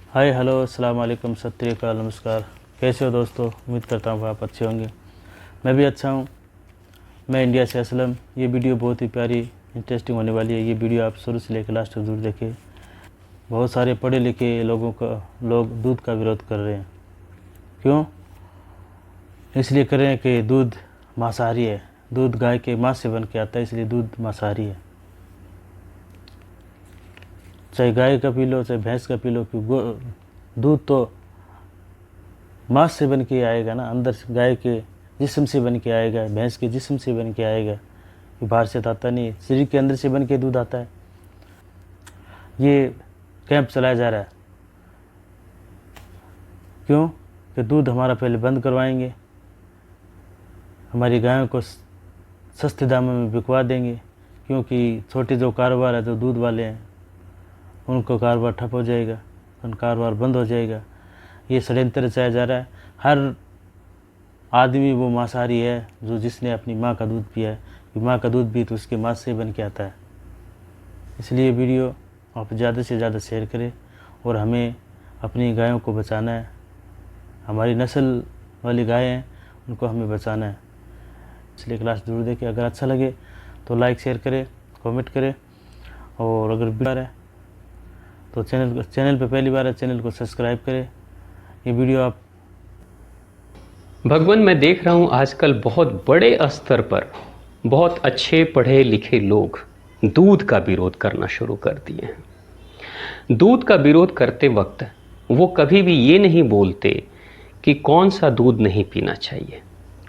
Hi hello अस्सलाम वालेकुम सत श्री अकाल नमस्कार। कैसे हो दोस्तों? उम्मीद करता हूँ आप अच्छे होंगे। मैं भी अच्छा हूँ। मैं इंडिया से असलम। ये वीडियो बहुत ही प्यारी इंटरेस्टिंग होने वाली है। ये वीडियो आप शुरू से लेकर लास्ट तक जरूर देखें। बहुत सारे पढ़े लिखे लोग दूध का विरोध कर रहे हैं। क्यों? इसलिए कर रहे हैं कि दूध मांसाहारी है। दूध गाय के मांस से बन के आता है, इसलिए दूध मांसाहारी है। चाहे गाय का पी लो, चाहे भैंस का पी लो, दूध तो मांस से बन के आएगा ना। अंदर से गाय के जिस्म से बन के आएगा, भैंस के जिस्म से बन के आएगा। ये बाहर से तो आता नहीं है, शरीर के अंदर से बन के दूध आता है। ये कैंप चलाया जा रहा है। क्यों? कि दूध हमारा पहले बंद करवाएंगे, हमारी गायों को सस्ते दामों में बिकवा देंगे। क्योंकि छोटे जो कारोबार है, जो दूध वाले हैं, उनको कारोबार ठप हो जाएगा, उनका कारोबार बंद हो जाएगा। ये षड्यंत्र रचाया जा रहा है। हर आदमी वो मांसाहारी है जो जिसने अपनी माँ का दूध पिया है। कि माँ का दूध भी तो उसके मांस से बन के आता है। इसलिए वीडियो आप ज़्यादा से ज़्यादा शेयर करें और हमें अपनी गायों को बचाना है। हमारी नस्ल वाली गाय हैं, उनको हमें बचाना है। इसलिए क्लास जरूर देखें। अगर अच्छा लगे तो लाइक शेयर करें, कमेंट करें। और अगर बार है तो चैनल पे पहली बार है, चैनल को सब्सक्राइब करें। ये वीडियो आप भगवान, मैं देख रहा हूँ आजकल बहुत बड़े स्तर पर बहुत अच्छे पढ़े लिखे लोग दूध का विरोध करना शुरू कर दिए हैं। दूध का विरोध करते वक्त वो कभी भी ये नहीं बोलते कि कौन सा दूध नहीं पीना चाहिए।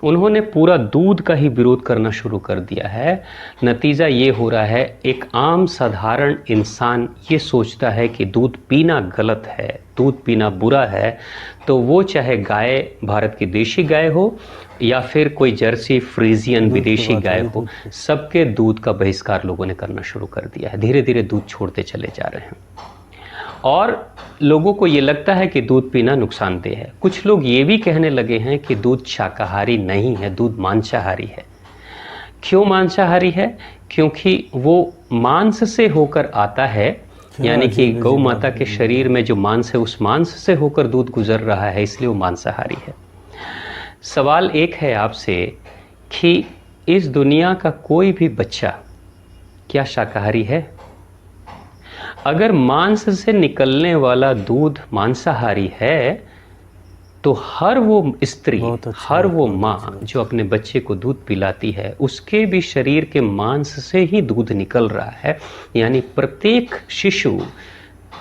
उन्होंने पूरा दूध का ही विरोध करना शुरू कर दिया है। नतीजा ये हो रहा है, एक आम साधारण इंसान ये सोचता है कि दूध पीना गलत है, दूध पीना बुरा है। तो वो चाहे गाय भारत की देशी गाय हो या फिर कोई जर्सी फ्रीजियन विदेशी गाय हो, सबके दूध का बहिष्कार लोगों ने करना शुरू कर दिया है। धीरे धीरे दूध छोड़ते चले जा रहे हैं और लोगों को ये लगता है कि दूध पीना नुकसानदेह है। कुछ लोग ये भी कहने लगे हैं कि दूध शाकाहारी नहीं है, दूध मांसाहारी है। क्यों मांसाहारी है? क्योंकि वो मांस से होकर आता है, यानी कि गौ माता के शरीर में जो मांस है उस मांस से होकर दूध गुजर रहा है, इसलिए वो मांसाहारी है। सवाल एक है आपसे कि इस दुनिया का कोई भी बच्चा क्या शाकाहारी है? अगर मांस से निकलने वाला दूध मांसाहारी है तो हर वो स्त्री, हर वो माँ जो अपने बच्चे को दूध पिलाती है, उसके भी शरीर के मांस से ही दूध निकल रहा है। यानी प्रत्येक शिशु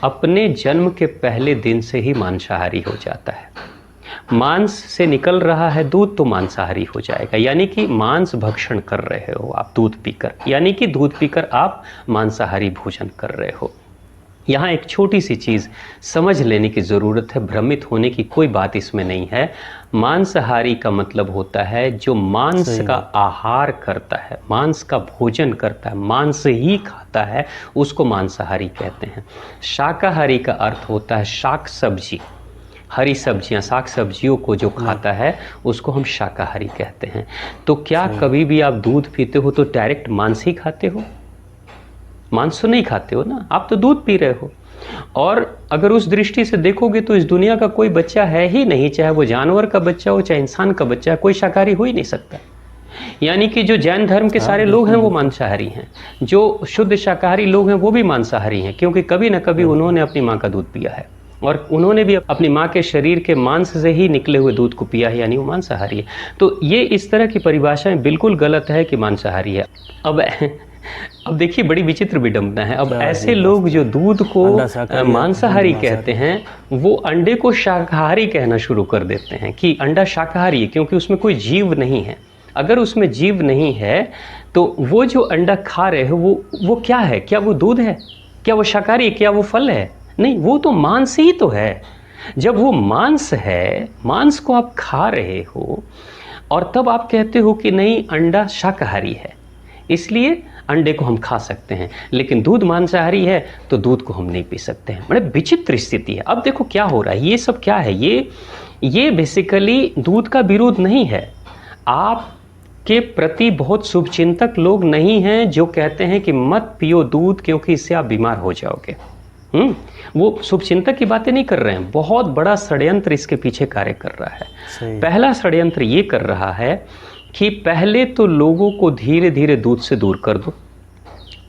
अपने जन्म के पहले दिन से ही मांसाहारी हो जाता है। मांस से निकल रहा है दूध तो मांसाहारी हो जाएगा। यानी कि मांस भक्षण कर रहे हो आप दूध पीकर, यानी कि दूध पीकर आप मांसाहारी भोजन कर रहे हो। यहाँ एक छोटी सी चीज़ समझ लेने की ज़रूरत है। भ्रमित होने की कोई बात इसमें नहीं है। मांसाहारी का मतलब होता है जो मांस का आहार करता है, मांस का भोजन करता है, मांस ही खाता है, उसको मांसाहारी कहते हैं। शाकाहारी का अर्थ होता है शाक सब्जी, हरी सब्जियां, शाक सब्जियों को जो खाता है उसको हम शाकाहारी कहते हैं। तो क्या कभी भी आप दूध पीते हो तो डायरेक्ट मांस ही खाते हो? मांस तो नहीं खाते हो ना, आप तो दूध पी रहे हो। और अगर उस दृष्टि से देखोगे तो इस दुनिया का कोई बच्चा है ही नहीं, चाहे वो जानवर का बच्चा हो चाहे इंसान का बच्चा, कोई शाकाहारी हो ही नहीं सकता। यानी कि जो जैन धर्म के सारे लोग हैं वो मांसाहारी हैं, जो शुद्ध शाकाहारी लोग हैं वो भी मांसाहारी हैं, क्योंकि कभी ना कभी उन्होंने अपनी माँ का दूध पिया है और उन्होंने भी अपनी माँ के शरीर के मांस से ही निकले हुए दूध को पिया है, यानी वो मांसाहारी है। तो ये इस तरह की परिभाषाएं बिल्कुल गलत है कि मांसाहारी है। अब देखिए बड़ी विचित्र विडंबना है। अब ऐसे लोग जो दूध को मांसाहारी कहते हैं वो अंडे को शाकाहारी कहना शुरू कर देते हैं कि अंडा शाकाहारी है क्योंकि उसमें कोई जीव नहीं है। अगर उसमें जीव नहीं है तो वो जो अंडा खा रहे हो वो क्या है? क्या वो दूध है? क्या वो शाकाहारी है? क्या वो फल है? नहीं, वो तो मांस ही तो है। जब वो मांस है, मांस को आप खा रहे हो और तब आप कहते हो कि नहीं अंडा शाकाहारी है, इसलिए अंडे को हम खा सकते हैं, लेकिन दूध मांसाहारी है तो दूध को हम नहीं पी सकते हैं। बड़े विचित्र स्थिति है। अब देखो क्या हो रहा है, ये सब क्या है? ये बेसिकली दूध का विरोध नहीं है। आपके प्रति बहुत शुभचिंतक लोग नहीं हैं जो कहते हैं कि मत पियो दूध क्योंकि इससे आप बीमार हो जाओगे। वो शुभचिंतक की बातें नहीं कर रहे हैं, बहुत बड़ा षड्यंत्र इसके पीछे कार्य कर रहा है। सही। पहला षड्यंत्र ये कर रहा है कि पहले तो लोगों को धीरे धीरे दूध से दूर कर दो,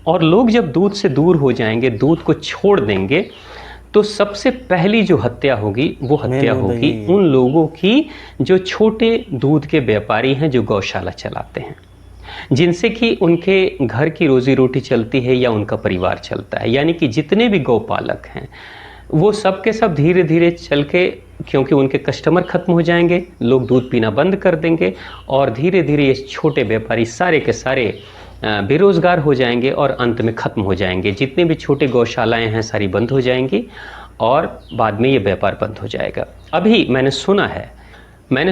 और लोग जब दूध से दूर हो जाएंगे, दूध को छोड़ देंगे, तो सबसे पहली जो हत्या होगी वो हत्या होगी उन लोगों की जो छोटे दूध के व्यापारी हैं, जो गौशाला चलाते हैं, जिनसे कि उनके घर की रोजी रोटी चलती है या उनका परिवार चलता है। यानी कि जितने भी गौपालक हैं वो सब के सब धीरे धीरे चल के, क्योंकि उनके कस्टमर खत्म हो जाएंगे, लोग दूध पीना बंद कर देंगे, और धीरे धीरे ये छोटे व्यापारी सारे के सारे बेरोज़गार हो जाएंगे और अंत में ख़त्म हो जाएंगे। जितने भी छोटे गौशालाएं हैं सारी बंद हो जाएंगी और बाद में ये व्यापार बंद हो जाएगा। अभी मैंने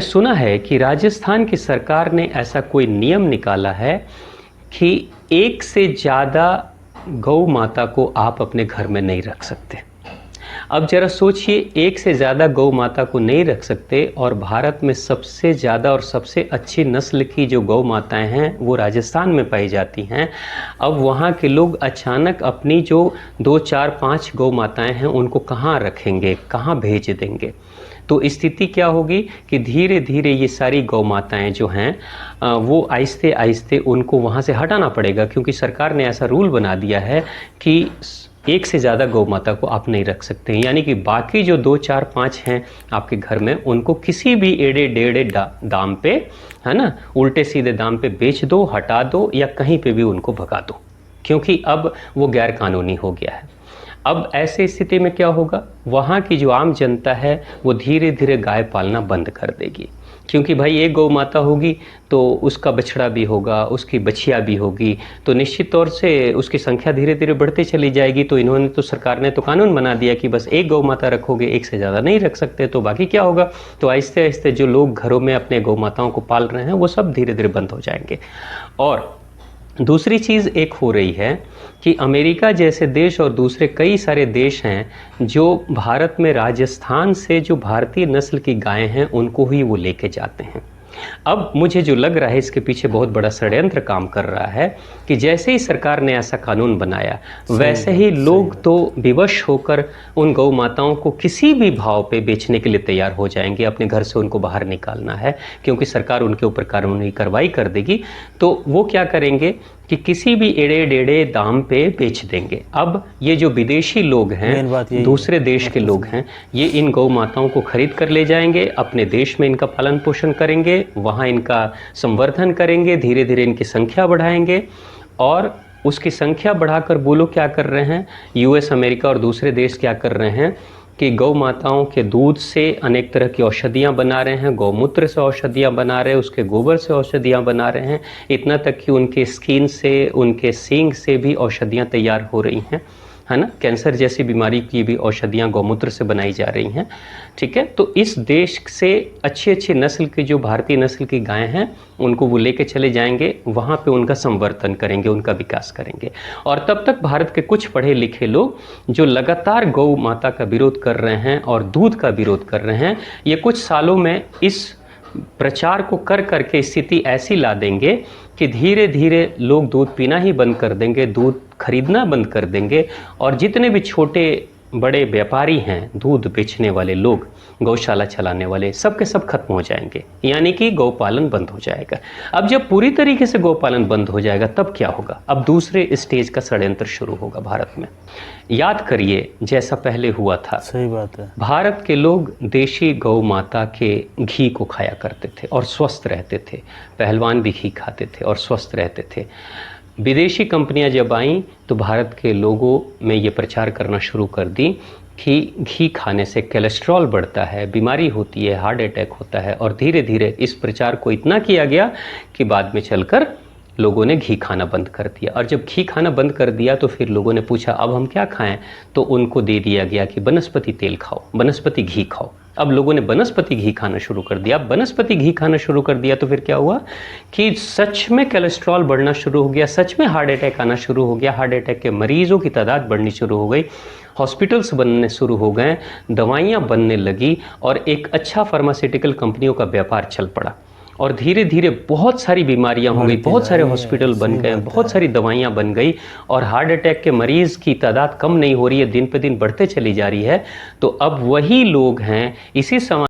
सुना है कि राजस्थान की सरकार ने ऐसा कोई नियम निकाला है कि एक से ज़्यादा गौ माता को आप अपने घर में नहीं रख सकते। अब जरा सोचिए, एक से ज़्यादा गौ माता को नहीं रख सकते, और भारत में सबसे ज़्यादा और सबसे अच्छी नस्ल की जो गौ माताएं हैं वो राजस्थान में पाई जाती हैं। अब वहाँ के लोग अचानक अपनी जो 2, 4, 5 गौ माताएं हैं उनको कहाँ रखेंगे, कहाँ भेज देंगे? तो स्थिति क्या होगी कि धीरे धीरे ये सारी गौ माताएँ जो हैं वो आहिस्ते आहिस्ते उनको वहाँ से हटाना पड़ेगा, क्योंकि सरकार ने ऐसा रूल बना दिया है कि एक से ज़्यादा गौ माता को आप नहीं रख सकते हैं। यानी कि बाकी जो 2, 4, 5 हैं आपके घर में, उनको किसी भी एड़े डेढ़े दाम पे, है ना, उल्टे सीधे दाम पे बेच दो, हटा दो, या कहीं पे भी उनको भगा दो, क्योंकि अब वो गैर कानूनी हो गया है। अब ऐसे स्थिति में क्या होगा, वहाँ की जो आम जनता है वो धीरे धीरे गाय पालना बंद कर देगी, क्योंकि भाई एक गौ माता होगी तो उसका बछड़ा भी होगा, उसकी बछिया भी होगी, तो निश्चित तौर से उसकी संख्या धीरे धीरे बढ़ती चली जाएगी। तो इन्होंने तो, सरकार ने तो कानून बना दिया कि बस एक गौ माता रखोगे, एक से ज़्यादा नहीं रख सकते, तो बाकी क्या होगा? तो आहिस्ते आहिस्ते जो लोग घरों में अपने गौ माताओं को पाल रहे हैं वो सब धीरे धीरे बंद हो जाएंगे। और दूसरी चीज़ एक हो रही है कि अमेरिका जैसे देश और दूसरे कई सारे देश हैं जो भारत में राजस्थान से जो भारतीय नस्ल की गायें हैं उनको ही वो लेके जाते हैं। अब मुझे जो लग रहा है इसके पीछे बहुत बड़ा षड्यंत्र काम कर रहा है कि जैसे ही सरकार ने ऐसा कानून बनाया वैसे ही लोग तो विवश होकर उन गौ माताओं को किसी भी भाव पे बेचने के लिए तैयार हो जाएंगे। अपने घर से उनको बाहर निकालना है, क्योंकि सरकार उनके ऊपर कानूनी कार्रवाई कर देगी। तो वो क्या करेंगे कि किसी भी एड़े डेढ़े दाम पे बेच देंगे। अब ये जो विदेशी लोग हैं, दूसरे देश के लोग हैं, ये इन गौ माताओं को खरीद कर ले जाएंगे, अपने देश में इनका पालन पोषण करेंगे, वहाँ इनका संवर्धन करेंगे, धीरे धीरे इनकी संख्या बढ़ाएंगे, और उसकी संख्या बढ़ाकर वो लोग क्या कर रहे हैं, यूएस, अमेरिका और दूसरे देश क्या कर रहे हैं कि गौ माताओं के दूध से अनेक तरह की औषधियाँ बना रहे हैं, गौमूत्र से औषधियाँ बना रहे हैं, उसके गोबर से औषधियाँ बना रहे हैं, इतना तक कि उनके स्किन से, उनके सींग से भी औषधियाँ तैयार हो रही हैं, है ना। कैंसर जैसी बीमारी की भी औषधियाँ गौमूत्र से बनाई जा रही हैं, ठीक है। तो इस देश से अच्छी अच्छी नस्ल की जो भारतीय नस्ल की गायें हैं उनको वो लेके चले जाएंगे, वहाँ पे उनका संवर्धन करेंगे, उनका विकास करेंगे। और तब तक भारत के कुछ पढ़े लिखे लोग जो लगातार गौ माता का विरोध कर रहे हैं और दूध का विरोध कर रहे हैं, ये कुछ सालों में इस प्रचार को कर करके स्थिति ऐसी ला देंगे कि धीरे धीरे लोग दूध पीना ही बंद कर देंगे, दूध खरीदना बंद कर देंगे, और जितने भी छोटे बड़े व्यापारी हैं, दूध बेचने वाले लोग, गौशाला चलाने वाले, सब के सब खत्म हो जाएंगे, यानी कि गौपालन बंद हो जाएगा। अब जब पूरी तरीके से गौपालन बंद हो जाएगा तब क्या होगा? अब दूसरे स्टेज का षड्यंत्र शुरू होगा भारत में। याद करिए जैसा पहले हुआ था। सही बात है। भारत के लोग देशी गौ माता के घी को खाया करते थे और स्वस्थ रहते थे, पहलवान भी घी खाते थे और स्वस्थ रहते थे। विदेशी कंपनियां जब आईं तो भारत के लोगों में ये प्रचार करना शुरू कर दी कि घी खाने से कोलेस्ट्रॉल बढ़ता है, बीमारी होती है, हार्ट अटैक होता है, और धीरे धीरे इस प्रचार को इतना किया गया कि बाद में चलकर लोगों ने घी खाना बंद कर दिया। और जब घी खाना बंद कर दिया तो फिर लोगों ने पूछा अब हम क्या खाएं, तो उनको दे दिया गया कि वनस्पति तेल खाओ, वनस्पति घी खाओ। अब लोगों ने वनस्पति घी खाना शुरू कर दिया। वनस्पति घी खाना शुरू कर दिया तो फिर क्या हुआ कि सच में कोलेस्ट्रॉल बढ़ना शुरू हो गया, सच में हार्ट अटैक आना शुरू हो गया, हार्ट अटैक के मरीजों की तादाद बढ़नी शुरू हो गई, हॉस्पिटल्स बनने शुरू हो गए, दवाइयाँ बनने लगी, और एक अच्छा फार्मास्यूटिकल कंपनियों का व्यापार चल पड़ा। और धीरे धीरे बहुत सारी बीमारियां हो गई, बढ़ती बहुत जा सारे रही है, हॉस्पिटल बन सही गए, बात बहुत है। सारी दवाइयां बन गई और हार्ट अटैक के मरीज की तादाद कम नहीं हो रही है, दिन पे दिन बढ़ते चली जा रही है। तो अब वही लोग हैं इसी समाज